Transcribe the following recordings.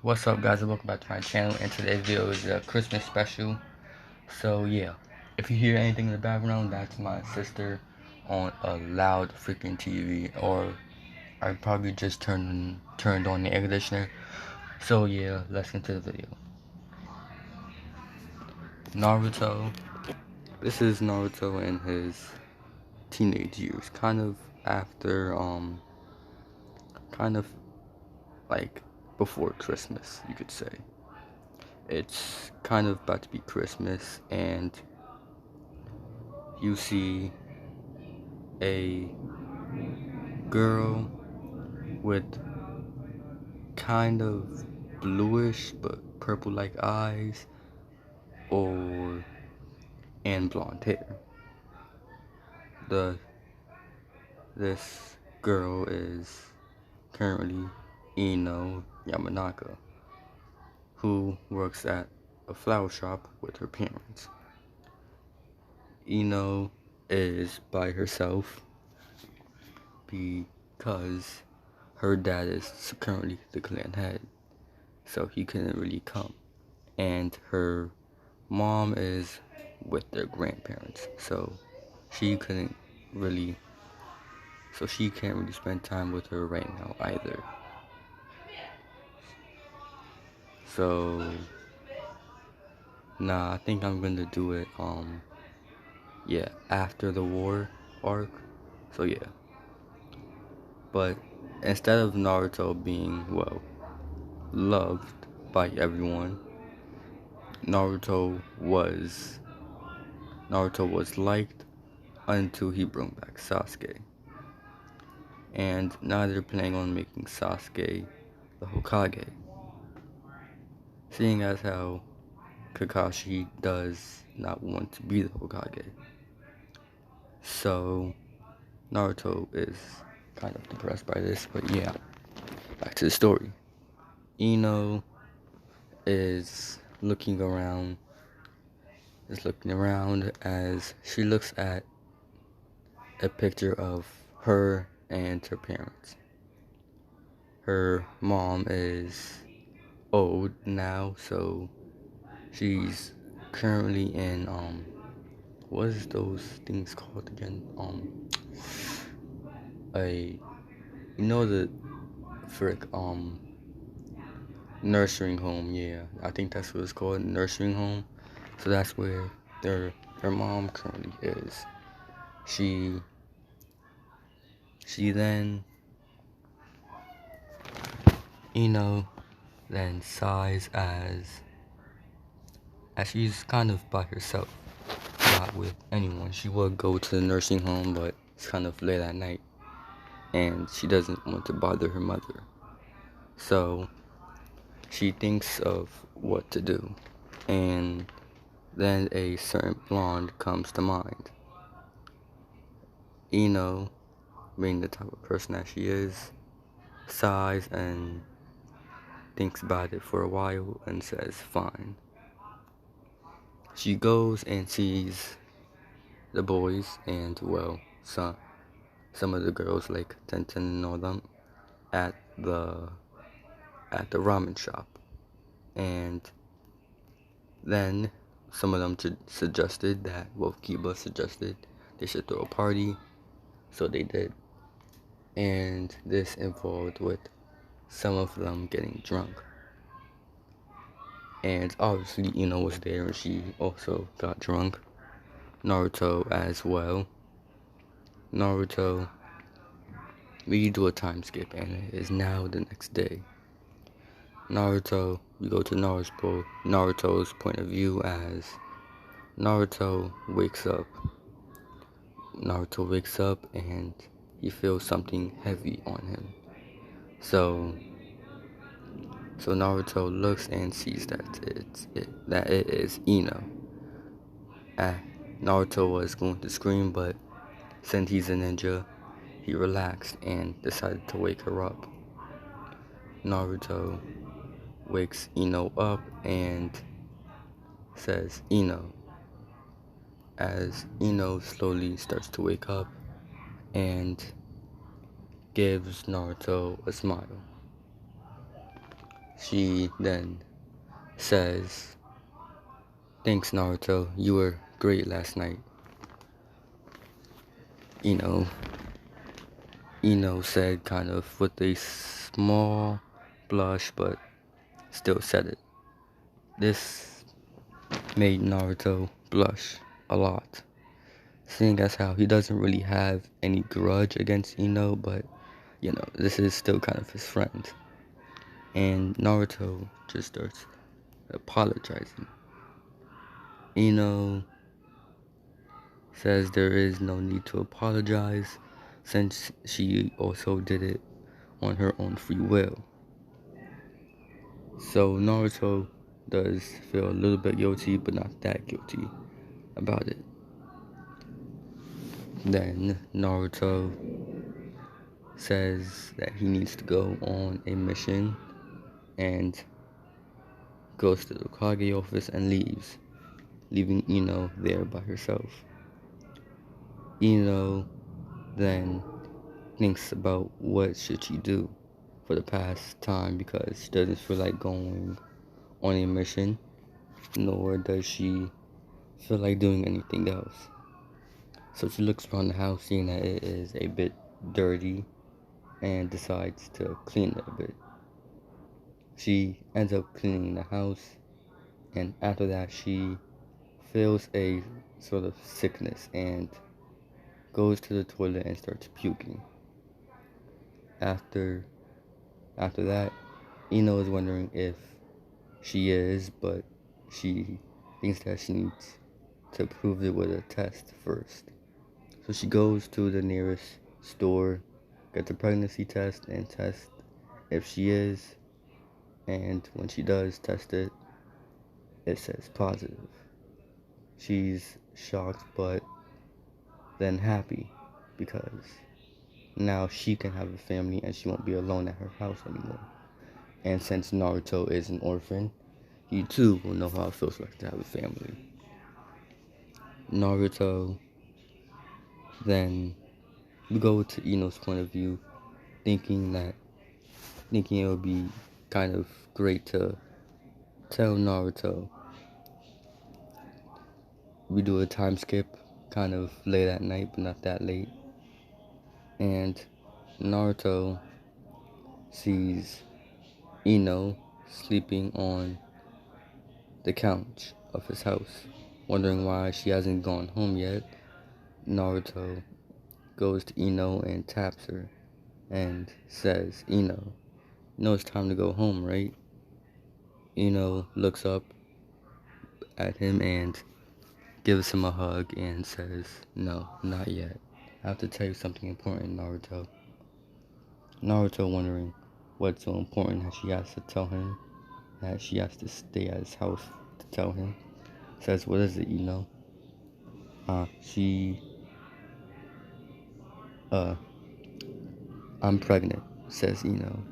What's up, guys, and welcome back to my channel. And today's video is a Christmas special. So yeah, if you hear anything in the background, that's my sister on a loud freaking TV, or I probably just turned on the air conditioner. So yeah, let's get into the video. Naruto. This is Naruto in his teenage years, kind of after kind of like before Christmas, you could say. It's kind of about to be Christmas, and you see a girl with kind of bluish but purple like eyes and blonde hair. This girl is currently Ino Yamanaka, who works at a flower shop with her parents. Ino is by herself because her dad is currently the clan head, so he couldn't really come. And her mom is with their grandparents, so she can't really spend time with her right now either. So nah, I think I'm gonna do it after the war arc. So yeah. But instead of Naruto being loved by everyone, Naruto was liked until he brought back Sasuke. And now they're planning on making Sasuke the Hokage. Seeing as how Kakashi does not want to be the Hokage. So Naruto is kind of depressed by this, but yeah, back to the story. Ino is looking around as she looks at a picture of her and her parents. Her mom is old now, so she's currently in what is those things called again? The nursery home. Yeah, I think that's what it's called, nursery home. So that's where her mom currently is. She then then sighs as she's kind of by herself, not with anyone. She would go to the nursing home, but it's kind of late at night, and she doesn't want to bother her mother. So she thinks of what to do, and then a certain blonde comes to mind. Ino, being the type of person that she is, sighs and thinks about it for a while and says fine. She goes and sees the boys and some of the girls like Tenten and all them at the ramen shop, and then some of them suggested that Kiba suggested they should throw a party, so they did, and this involved with some of them getting drunk. And obviously Ino was there and she also got drunk. Naruto as well. We do a time skip and it is now the next day. We go to Naruto's point of view as Naruto wakes up. And he feels something heavy on him. So Naruto looks and sees that it is Ino. Naruto was going to scream, but since he's a ninja, he relaxed and decided to wake her up. Naruto wakes Ino up and says Ino, as Ino slowly starts to wake up and gives Naruto a smile. She then says, "Thanks, Naruto. You were great last night." Ino, Ino said, kind of with a small blush, but still said it. This made Naruto blush a lot, seeing as how he doesn't really have any grudge against Ino, but this is still kind of his friend. And Naruto just starts apologizing. Ino says there is no need to apologize since she also did it on her own free will. So Naruto does feel a little bit guilty, but not that guilty about it. Then Naruto says that he needs to go on a mission and goes to the Kage office and leaves, leaving Ino there by herself. Ino then thinks about what should she do for the past time because she doesn't feel like going on a mission, nor does she feel like doing anything else. So she looks around the house, seeing that it is a bit dirty, and decides to clean it a bit. She ends up cleaning the house, and after that she feels a sort of sickness and goes to the toilet and starts puking. After that, Ino is wondering if she is, but she thinks that she needs to prove it with a test first. So she goes to the nearest store, gets a pregnancy test, and test if she is. And when she does test it, it says positive. She's shocked, but then happy because now she can have a family and she won't be alone at her house anymore. And since Naruto is an orphan, he too will know how it feels like to have a family. Naruto then we go to Ino's point of view, thinking it would be kind of great to tell Naruto. We do a time skip, kind of late at night, but not that late. And Naruto sees Ino sleeping on the couch of his house, wondering why she hasn't gone home yet. Naruto goes to Ino and taps her and says, "Ino, you know it's time to go home, right?" Ino looks up at him and gives him a hug and says, "No, not yet. I have to tell you something important, Naruto." Naruto, wondering what's so important that she has to tell him, that she has to stay at his house to tell him, says, "What is it, Ino?" I'm pregnant, says Ino.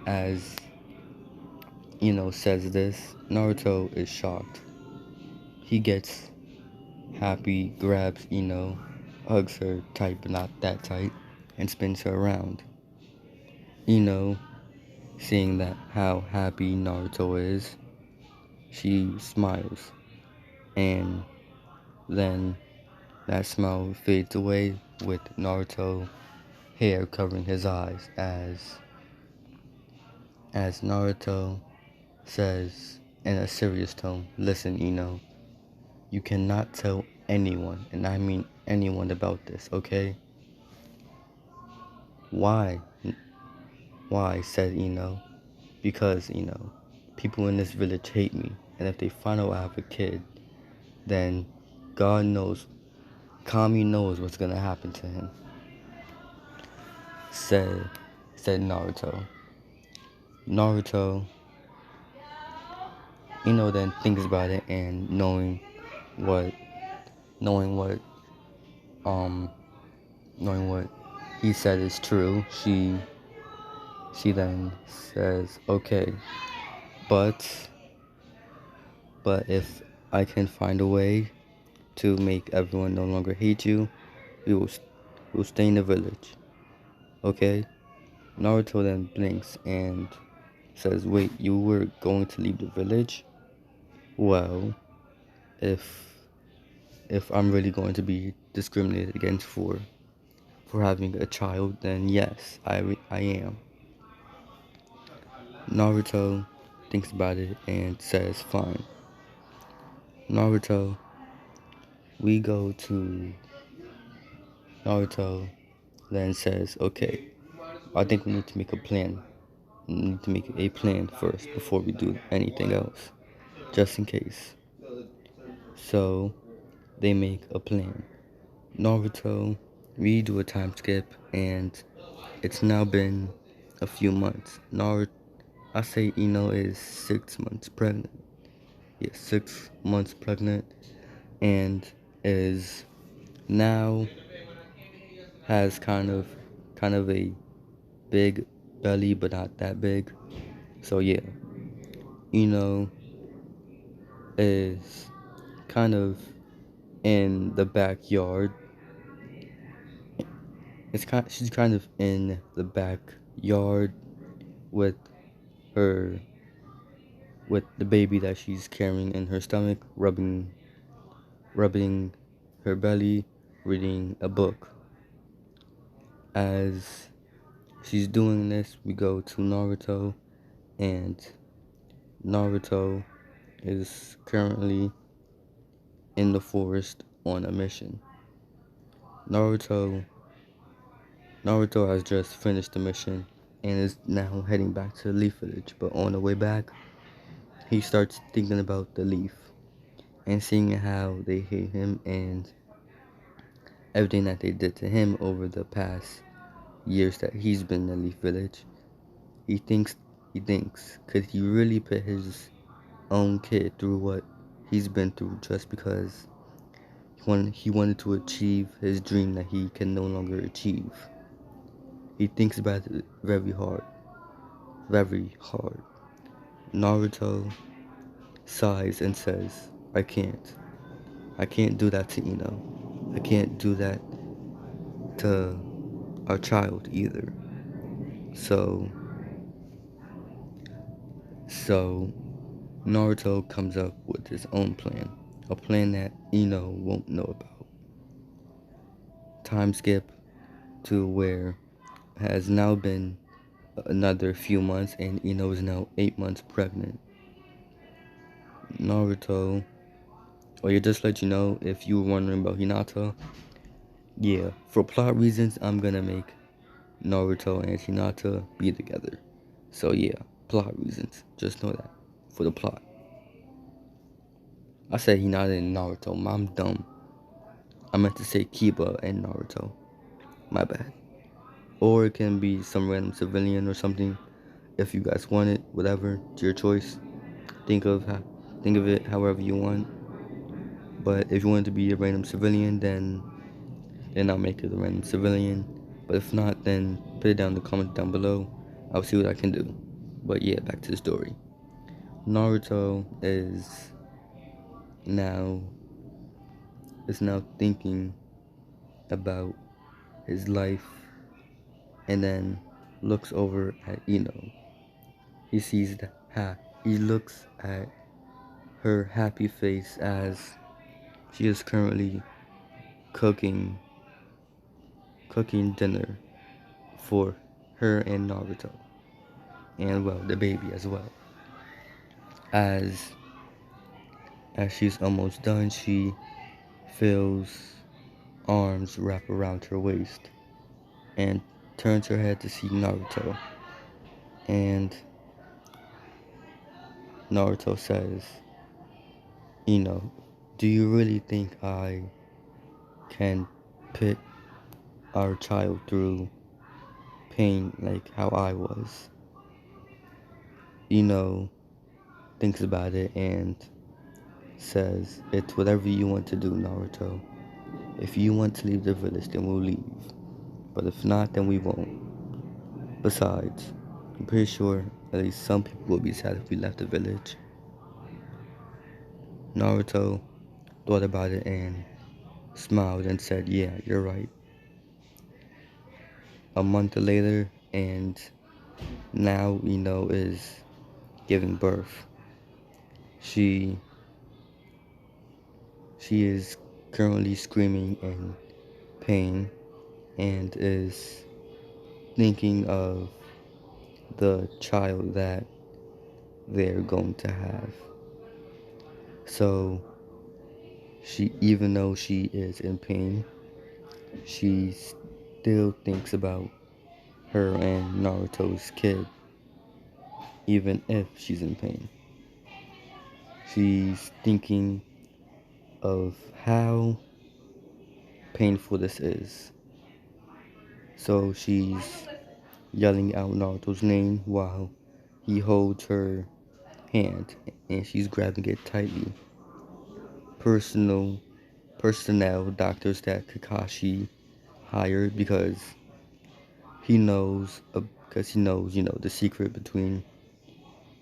As Ino says this, Naruto is shocked. He gets happy, grabs Ino, hugs her tight but not that tight, and spins her around. Ino, seeing that how happy Naruto is, she smiles, and then that smile fades away with Naruto hair covering his eyes as Naruto says in a serious tone, "Listen, Ino, you cannot tell anyone, and I mean anyone, about this, okay?" "Why?" "Why?" said Ino. "Because, people in this village hate me, and if they find out I have a kid, then God knows, Kami knows what's gonna happen to him," said Naruto. Naruto, then thinks about it, and what, knowing what, um, knowing what he said is true, she then says, "Okay, but if I can find a way to make everyone no longer hate you, we will stay in the village, okay?" Naruto then blinks, and says, wait, you were going to leave the village? Well, if I'm really going to be discriminated against for having a child, then yes, I am. Naruto thinks about it and says, fine. Naruto, we go to Naruto, then says, okay, I think we need to make a plan. We need to make a plan first before we do anything else, just in case. So, they make a plan. Naruto, we do a time skip, and it's now been a few months. I say Ino is 6 months pregnant. Yes, 6 months pregnant, and is now has kind of a big belly, but not that big. So yeah, Ino is kind of in the backyard. She's kind of in the backyard with her with the baby that she's carrying in her stomach, rubbing her belly, reading a book. As she's doing this, we go to Naruto, and Naruto is currently in the forest on a mission. Naruto Naruto has just finished the mission and is now heading back to the Leaf Village, but on the way back, he starts thinking about the Leaf and seeing how they hate him and everything that they did to him over the past years that he's been in the Leaf Village. He thinks, could he really put his own kid through what he's been through just because he wanted to achieve his dream that he can no longer achieve? He thinks about it very hard, very hard. Naruto sighs and says, I can't. I can't do that to Ino. I can't do that to our child either. So, so Naruto comes up with his own plan. A plan that Ino won't know about. Time skip to where it has now been another few months and Ino is now 8 months pregnant. Naruto, or you just let you know if you were wondering about Hinata, yeah, for plot reasons, I'm gonna make Naruto and Hinata be together. So yeah, plot reasons. Just know that. For the plot. I said Hinata and Naruto. I'm dumb. I meant to say Kiba and Naruto. My bad. Or it can be some random civilian or something. If you guys want it, whatever, it's your choice. Think of it however you want. But if you want it to be a random civilian, then I'll make it a random civilian. But if not, then put it down in the comments down below. I'll see what I can do. But yeah, back to the story. Naruto now is now thinking about his life and then looks over at Ino. He sees he looks at her happy face as she is currently cooking dinner for her and Naruto. And well, the baby as well. As she's almost done, she feels arms wrap around her waist and turns her head to see Naruto. And Naruto says, do you really think I can put our child through pain like how I was? Thinks about it and says, it's whatever you want to do, Naruto. If you want to leave the village, then we'll leave. But if not, then we won't. Besides, I'm pretty sure at least some people will be sad if we left the village. Naruto thought about it and smiled and said, yeah, you're right. A month later, and now is giving birth. She she is currently screaming in pain and is thinking of the child that they're going to have. So she, even though she is in pain, she still thinks about her and Naruto's kid, even if she's in pain. She's thinking of how painful this is. So she's yelling out Naruto's name while he holds her hand and she's grabbing it tightly. Personal personnel doctors that Kakashi hired because he knows, the secret between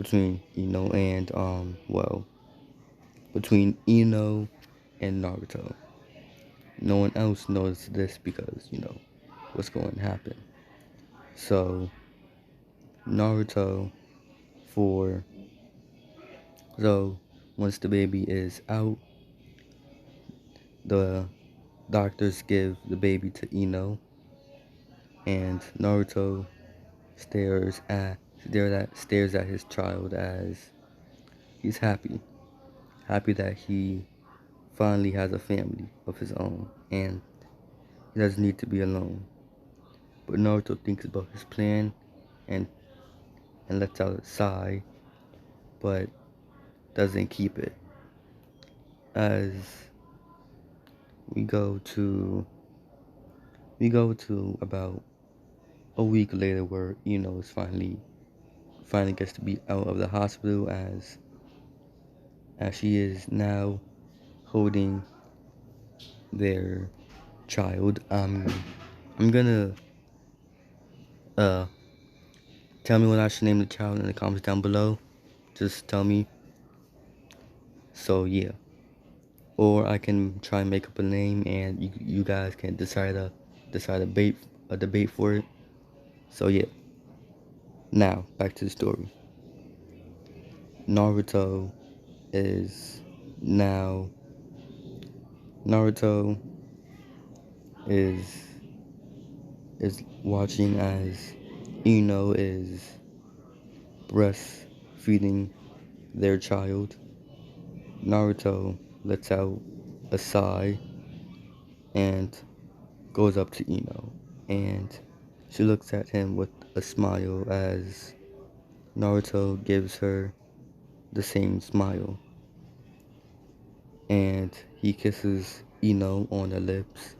and between Ino and Naruto. No one else knows this because, what's going to happen. So Naruto for so once the baby is out, the doctors give the baby to Ino, and Naruto stares at his child as he's happy that he finally has a family of his own, and he doesn't need to be alone. But Naruto thinks about his plan and lets out a sigh, but doesn't keep it. As we go to about a week later, where is finally gets to be out of the hospital, as she is now holding their child. I'm gonna uh tell me what I should name the child in the comments down below. Just tell me. So yeah, or I can try and make up a name, and you guys can decide a debate for it. So yeah, now back to the story. Naruto is now Naruto is watching as Ino is breastfeeding their child. Naruto lets out a sigh and goes up to Ino, and she looks at him with a smile as Naruto gives her the same smile, and he kisses Ino on the lips.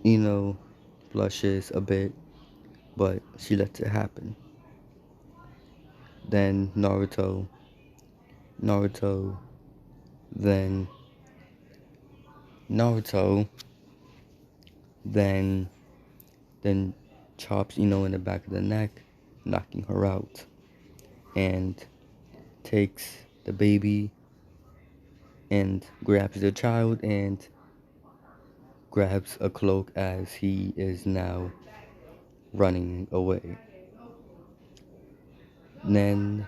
Ino blushes a bit, but she lets it happen. Then Naruto, then Naruto, then then chops Ino in the back of the neck, knocking her out, and takes the baby and grabs the child and grabs a cloak as he is now running away. Then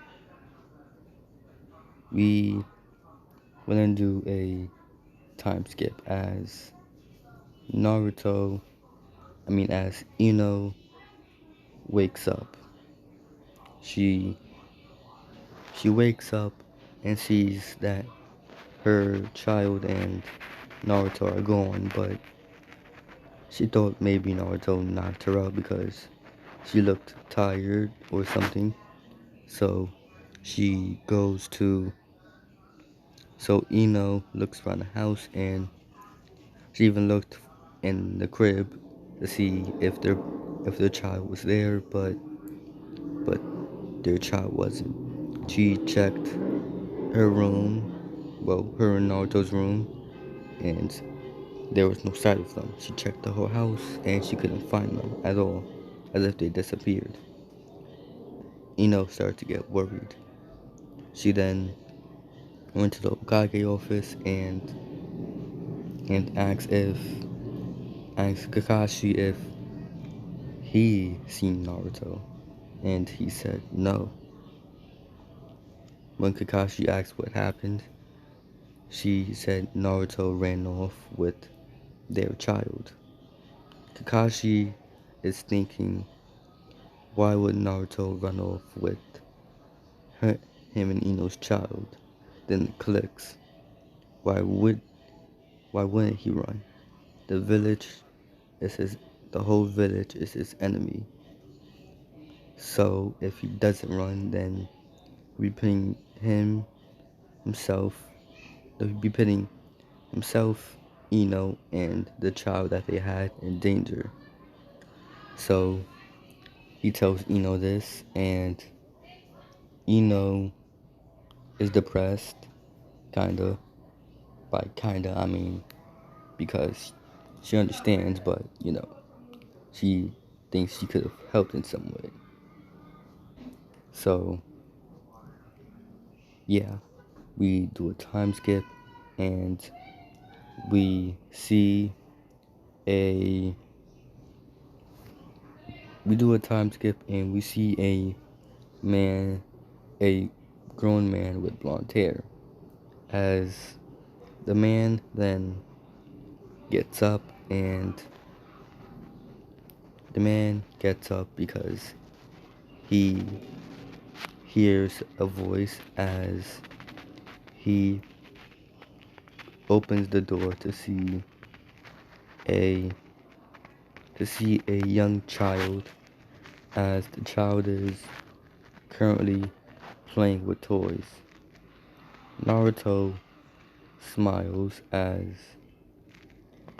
we will then do a time skip as Naruto, as Ino wakes up. She wakes up and sees that her child and Naruto are gone, but she thought maybe Naruto knocked her out because she looked tired or something. So she goes to so Ino looks around the house, and she even looked in the crib to see if their child was there, but their child wasn't. She checked her room, her and Naruto's room, and there was no sight of them. She checked the whole house and she couldn't find them at all, as if they disappeared. Ino started to get worried. She then went to the Okage office and asked Kakashi if he seen Naruto, and he said no. When Kakashi asked what happened, she said Naruto ran off with their child. Kakashi is thinking, why would Naruto run off with her, him and Ino's child? Then it clicks. Why wouldn't he run? The village is his the whole village is his enemy. So if he doesn't run, then we putting himself he'd be putting himself, Ino, and the child that they had in danger. So he tells Ino this, and Ino is depressed, kinda. By kinda, I mean because she understands, but she thinks she could have helped in some way. So yeah, we do a time skip, and we see a a man, a grown man with blonde hair. As the man then gets up, and the man gets up because he hears a voice as he opens the door a to see a young child, as the child is currently playing with toys. Naruto smiles as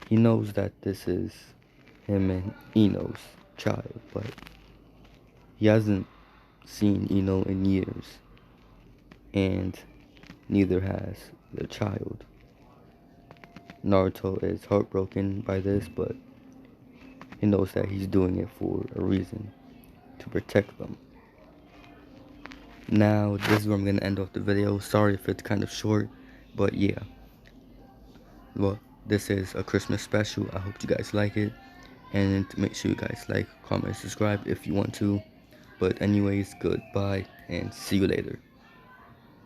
he knows that this is him and Ino's child, but he hasn't seen Ino in years, and neither has the child. Naruto is heartbroken by this, but he knows that he's doing it for a reason, to protect them. Now, this is where I'm going to end off the video. Sorry if it's kind of short, but yeah. Well, this is a Christmas special. I hope you guys like it. And make sure you guys like, comment, subscribe if you want to. But anyways, goodbye, and see you later.